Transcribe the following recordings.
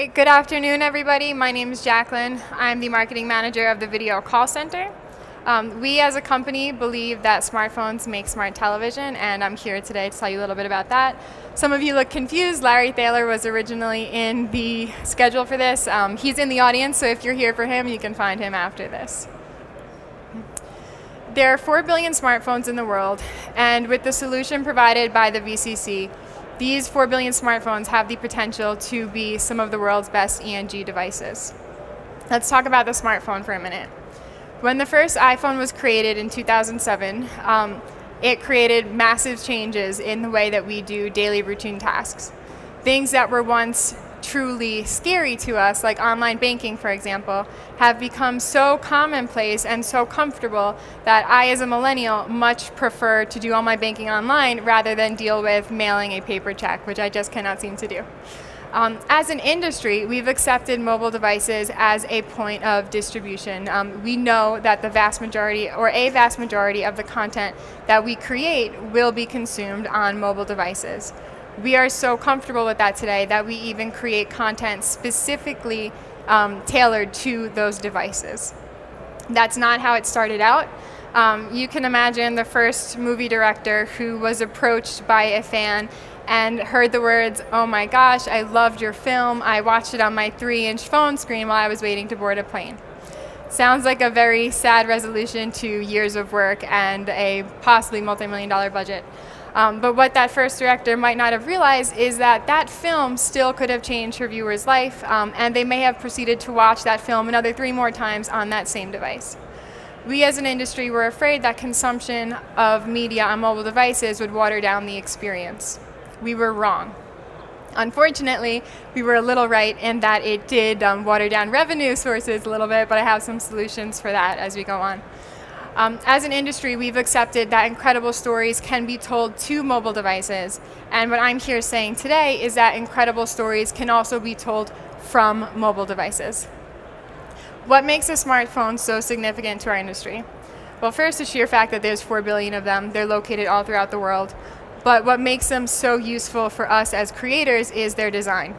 Great. Good afternoon, everybody. My name is Jaclyn. I'm the marketing manager of the Video Call Center. We as a company believe that smartphones make smart television, and I'm here today to tell you a little bit about that. Some of you look confused. Larry Thaler was originally in the schedule for this. He's in the audience, so if you're here for him, you can find him after this. There are 4 billion smartphones in the world, and with the solution provided by the VCC, these 4 billion smartphones have the potential to be some of the world's best ENG devices. Let's talk about the smartphone for a minute. When the first iPhone was created in 2007, it created massive changes in the way that we do daily routine tasks. Things that were once truly scary to us, like online banking, for example, have become so commonplace and so comfortable that I, as a millennial, much prefer to do all my banking online rather than deal with mailing a paper check, which I just cannot seem to do. As an industry, we've accepted mobile devices as a point of distribution. We know that the vast majority, or a vast majority, of the content that we create will be consumed on mobile devices. We are so comfortable with that today that we even create content specifically tailored to those devices. That's not how it started out. You can imagine the first movie director who was approached by a fan and heard the words, "Oh my gosh, I loved your film. I watched it on my 3-inch phone screen while I was waiting to board a plane." Sounds like a very sad resolution to years of work and a possibly multi-million-dollar budget. But what that first director might not have realized is that that film still could have changed her viewer's life, and they may have proceeded to watch that film another 3 more times on that same device. We as an industry were afraid that consumption of media on mobile devices would water down the experience. We were wrong. Unfortunately, we were a little right in that it did water down revenue sources a little bit, but I have some solutions for that as we go on. As an industry, we've accepted that incredible stories can be told to mobile devices, and what I'm here saying today is that incredible stories can also be told from mobile devices. What makes a smartphone so significant to our industry? Well, first, the sheer fact that there's 4 billion of them. They're located all throughout the world. But what makes them so useful for us as creators is their design.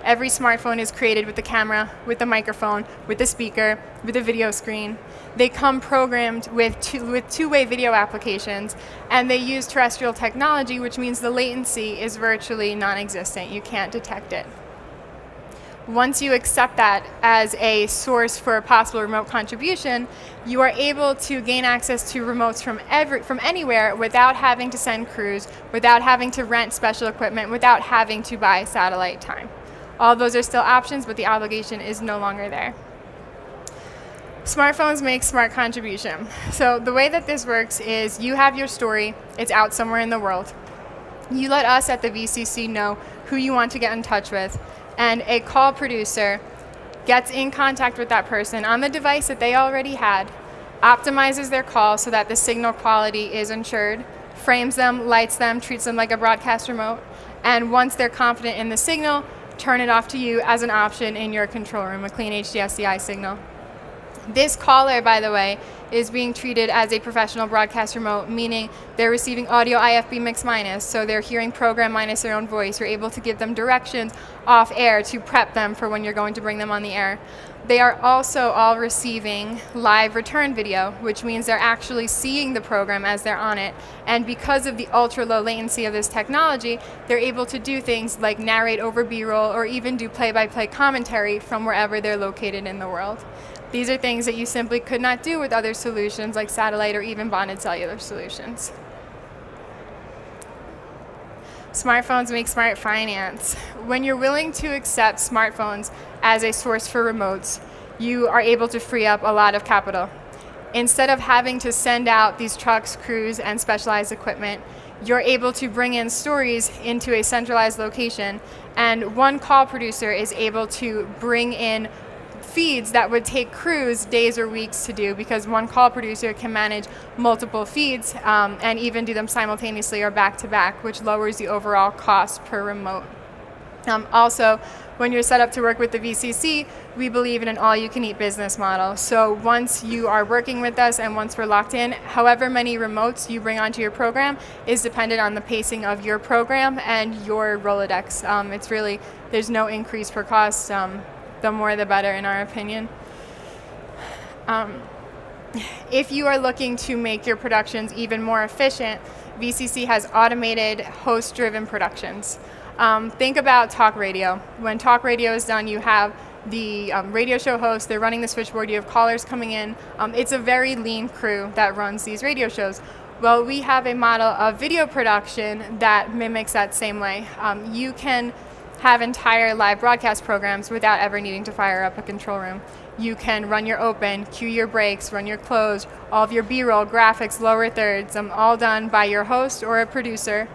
Every smartphone is created with the camera, with the microphone, with the speaker, with the video screen. They come programmed with two-way video applications, and they use terrestrial technology, which means the latency is virtually non-existent. You can't detect it. Once you accept that as a source for a possible remote contribution, you are able to gain access to remotes from anywhere without having to send crews, without having to rent special equipment, without having to buy satellite time. All those are still options, but the obligation is no longer there. Smartphones make smart contribution. So the way that this works is you have your story, it's out somewhere in the world. You let us at the VCC know who you want to get in touch with, and a call producer gets in contact with that person on the device that they already had, optimizes their call so that the signal quality is ensured, frames them, lights them, treats them like a broadcast remote, and once they're confident in the signal, turn it off to you as an option in your control room, a clean HDSCI signal. This caller, by the way, is being treated as a professional broadcast remote, meaning they're receiving audio IFB mix minus, so they're hearing program minus their own voice. You're able to give them directions off air to prep them for when you're going to bring them on the air. They are also all receiving live return video, which means they're actually seeing the program as they're on it. And because of the ultra low latency of this technology, they're able to do things like narrate over B-roll or even do play-by-play commentary from wherever they're located in the world. These are things that you simply could not do with other solutions like satellite or even bonded cellular solutions. Smartphones make smart finance. When you're willing to accept smartphones as a source for remotes, you are able to free up a lot of capital. Instead of having to send out these trucks, crews, and specialized equipment, you're able to bring in stories into a centralized location, and one call producer is able to bring in feeds that would take crews days or weeks to do, because one call producer can manage multiple feeds and even do them simultaneously or back to back, which lowers the overall cost per remote. Also, when you're set up to work with the VCC, we believe in an all-you-can-eat business model. So once you are working with us and once we're locked in, however many remotes you bring onto your program is dependent on the pacing of your program and your Rolodex. It's really, there's no increase for cost. The more the better, in our opinion. If you are looking to make your productions even more efficient, VCC has automated host-driven productions. Think about talk radio. When talk radio is done, you have the radio show host, they're running the switchboard, you have callers coming in. It's a very lean crew that runs these radio shows. Well, we have a model of video production that mimics that same way. You can have entire live broadcast programs without ever needing to fire up a control room. You can run your open, cue your breaks, run your close, all of your B-roll, graphics, lower thirds, all done by your host or a producer.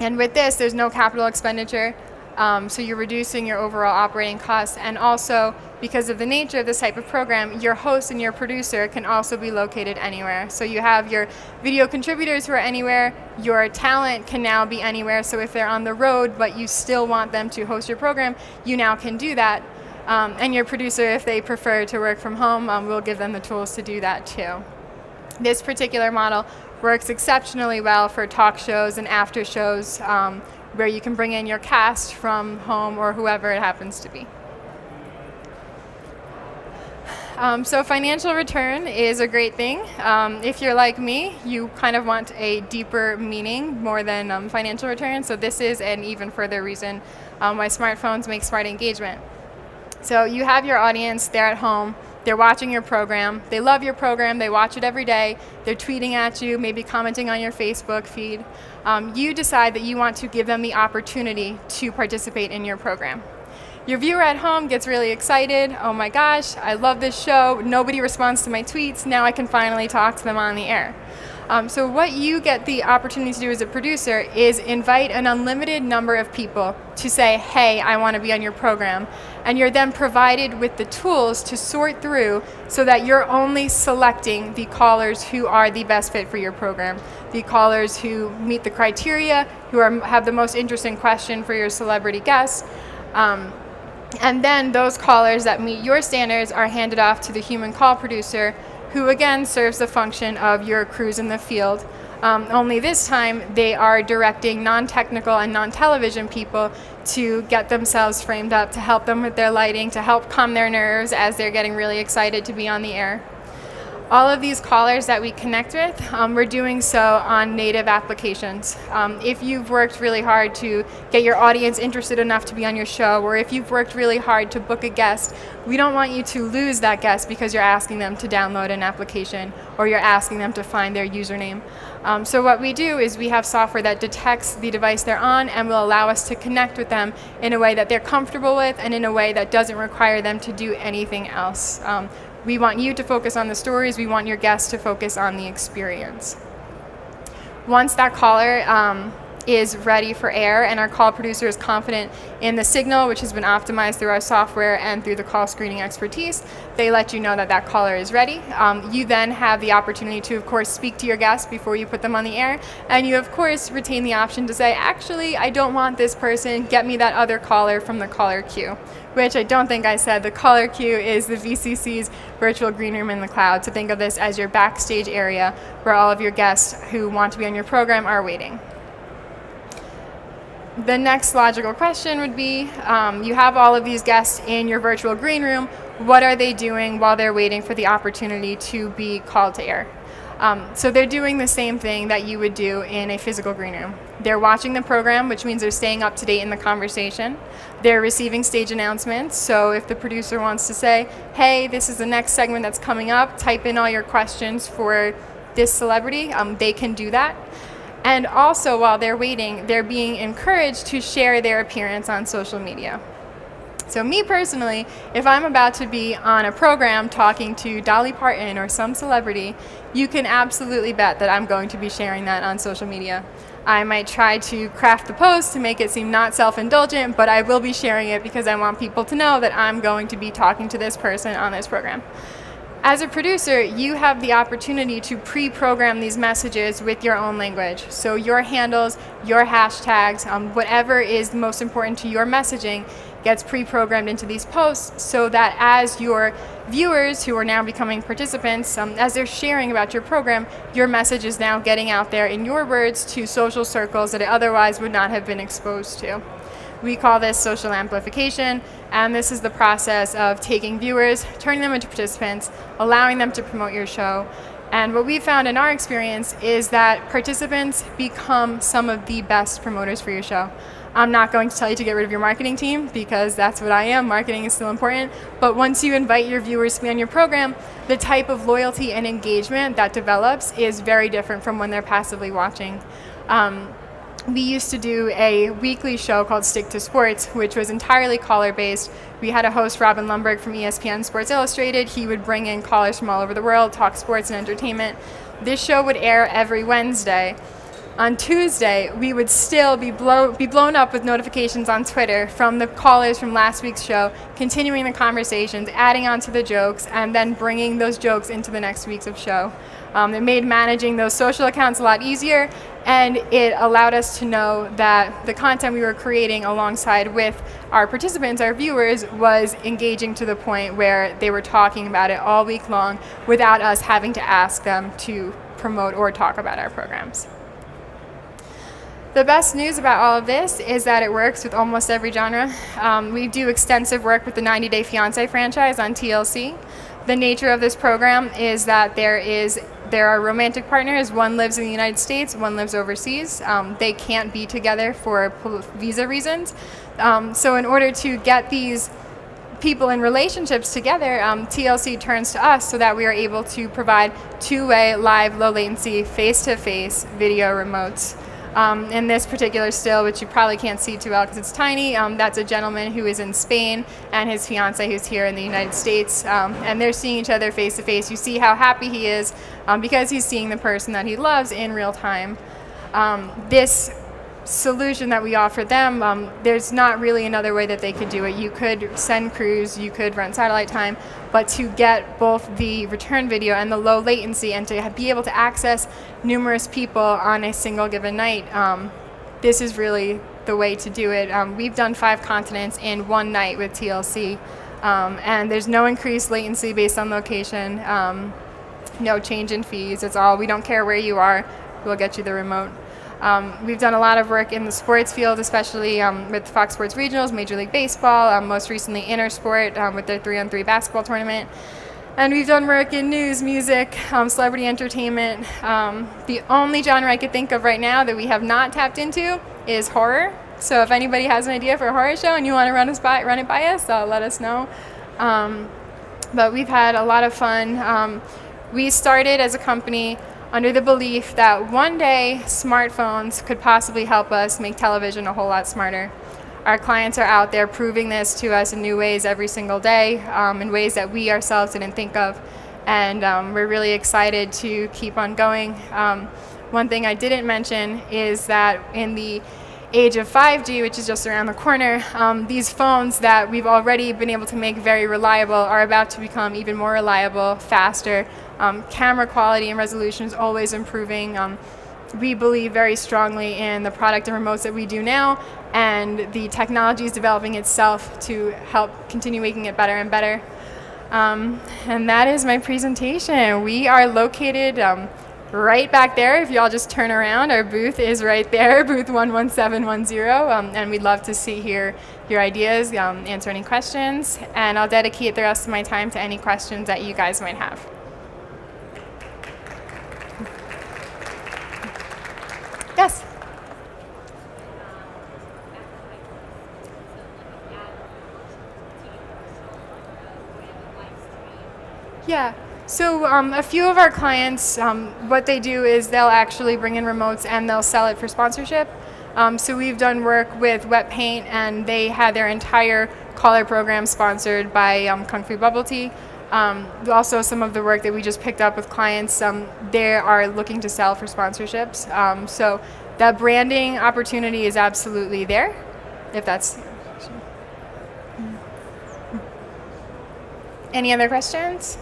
And with this, there's no capital expenditure, so you're reducing your overall operating costs. And also, because of the nature of this type of program, your host and your producer can also be located anywhere. So you have your video contributors who are anywhere, your talent can now be anywhere. So if they're on the road, but you still want them to host your program, you now can do that. And your producer, if they prefer to work from home, we'll give them the tools to do that too. This particular model works exceptionally well for talk shows and after shows where you can bring in your cast from home or whoever it happens to be. So financial return is a great thing. If you're like me, you kind of want a deeper meaning more than financial return. So this is an even further reason why smartphones make smart engagement. So you have your audience, they're at home, they're watching your program, they love your program, they watch it every day, they're tweeting at you, maybe commenting on your Facebook feed. You decide that you want to give them the opportunity to participate in your program. Your viewer at home gets really excited. Oh my gosh, I love this show. Nobody responds to my tweets. Now I can finally talk to them on the air. So what you get the opportunity to do as a producer is invite an unlimited number of people to say, hey, I want to be on your program. And you're then provided with the tools to sort through so that you're only selecting the callers who are the best fit for your program, the callers who meet the criteria, who have the most interesting question for your celebrity guests. And then those callers that meet your standards are handed off to the human call producer, who again serves the function of your crews in the field. Only this time they are directing non-technical and non-television people to get themselves framed up, to help them with their lighting, to help calm their nerves as they're getting really excited to be on the air. All of these callers that we connect with, we're doing so on native applications. If you've worked really hard to get your audience interested enough to be on your show, or if you've worked really hard to book a guest, we don't want you to lose that guest because you're asking them to download an application or you're asking them to find their username. So what we do is we have software that detects the device they're on and will allow us to connect with them in a way that they're comfortable with and in a way that doesn't require them to do anything else. We want you to focus on the stories. We want your guests to focus on the experience. Once that caller is ready for air and our call producer is confident in the signal, which has been optimized through our software and through the call screening expertise, they let you know that that caller is ready. You then have the opportunity to, of course, speak to your guests before you put them on the air. And you, of course, retain the option to say, actually, I don't want this person. Get me that other caller from the caller queue, which I don't think I said. The caller queue is the VCC's virtual green room in the cloud. So think of this as your backstage area where all of your guests who want to be on your program are waiting. The next logical question would be, you have all of these guests in your virtual green room. What are they doing while they're waiting for the opportunity to be called to air? So they're doing the same thing that you would do in a physical green room. They're watching the program, which means they're staying up to date in the conversation. They're receiving stage announcements. So if the producer wants to say, hey, this is the next segment that's coming up, type in all your questions for this celebrity, they can do that. And also, while they're waiting, they're being encouraged to share their appearance on social media. So me personally, if I'm about to be on a program talking to Dolly Parton or some celebrity, you can absolutely bet that I'm going to be sharing that on social media. I might try to craft the post to make it seem not self-indulgent, but I will be sharing it because I want people to know that I'm going to be talking to this person on this program. As a producer, you have the opportunity to pre-program these messages with your own language. So your handles, your hashtags, whatever is most important to your messaging gets pre-programmed into these posts, so that as your viewers, who are now becoming participants, as they're sharing about your program, your message is now getting out there in your words to social circles that it otherwise would not have been exposed to. We call this social amplification, and this is the process of taking viewers, turning them into participants, allowing them to promote your show. And what we found in our experience is that participants become some of the best promoters for your show. I'm not going to tell you to get rid of your marketing team, because that's what I am. Marketing is still important. But once you invite your viewers to be on your program, the type of loyalty and engagement that develops is very different from when they're passively watching. We used to do a weekly show called Stick to Sports, which was entirely caller-based. We had a host, Robin Lundberg from ESPN Sports Illustrated. He would bring in callers from all over the world, talk sports and entertainment. This show would air every Wednesday. On Tuesday, we would still be blown up with notifications on Twitter from the callers from last week's show, continuing the conversations, adding on to the jokes, and then bringing those jokes into the next week's of show. It made managing those social accounts a lot easier, and it allowed us to know that the content we were creating alongside with our participants, our viewers, was engaging to the point where they were talking about it all week long without us having to ask them to promote or talk about our programs. The best news about all of this is that it works with almost every genre. We do extensive work with the 90 Day Fiancé franchise on TLC. The nature of this program is that there are romantic partners. One lives in the United States, one lives overseas. They can't be together for visa reasons. So in order to get these people in relationships together, TLC turns to us so that we are able to provide two-way, live, low latency, face-to-face video remotes. In this particular still, which you probably can't see too well because it's tiny, that's a gentleman who is in Spain and his fiance who's here in the United States, and they're seeing each other face to face. You see how happy he is because he's seeing the person that he loves in real time. This solution that we offer them, there's not really another way that they could do it. You could send crews, you could run satellite time, but to get both the return video and the low latency and to be able to access numerous people on a single given night, this is really the way to do it. We've done 5 continents in one night with TLC, and there's no increased latency based on location, no change in fees. It's all, we don't care where you are, we'll get you the remote. We've done a lot of work in the sports field, especially with Fox Sports Regionals, Major League Baseball, most recently Intersport with their 3-on-3 basketball tournament. And we've done work in news, music, celebrity entertainment. The only genre I could think of right now that we have not tapped into is horror. So if anybody has an idea for a horror show and you want to run it by us, let us know. But we've had a lot of fun. We started as a company under the belief that one day smartphones could possibly help us make television a whole lot smarter. Our clients are out there proving this to us in new ways every single day, in ways that we ourselves didn't think of, and we're really excited to keep on going. One thing I didn't mention is that in the age of 5G, which is just around the corner, these phones that we've already been able to make very reliable are about to become even more reliable, faster. Camera quality and resolution is always improving. We believe very strongly in the product and remotes that we do now, and the technology is developing itself to help continue making it better and better. And that is my presentation. We are located right back there. If y'all just turn around, our booth is right there, booth 11710, and we'd love to hear your ideas, answer any questions, and I'll dedicate the rest of my time to any questions that you guys might have. Yes? Yeah. So a few of our clients, what they do is they'll actually bring in remotes and they'll sell it for sponsorship. So we've done work with Wet Paint, and they had their entire caller program sponsored by Kung Fu Bubble Tea. Also, some of the work that we just picked up with clients, they are looking to sell for sponsorships. So that branding opportunity is absolutely there, if that's... Any other questions?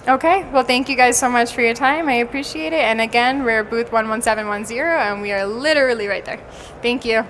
Okay, well, thank you guys so much for your time. I appreciate it. And again, we're booth 11710, and we are literally right there. Thank you.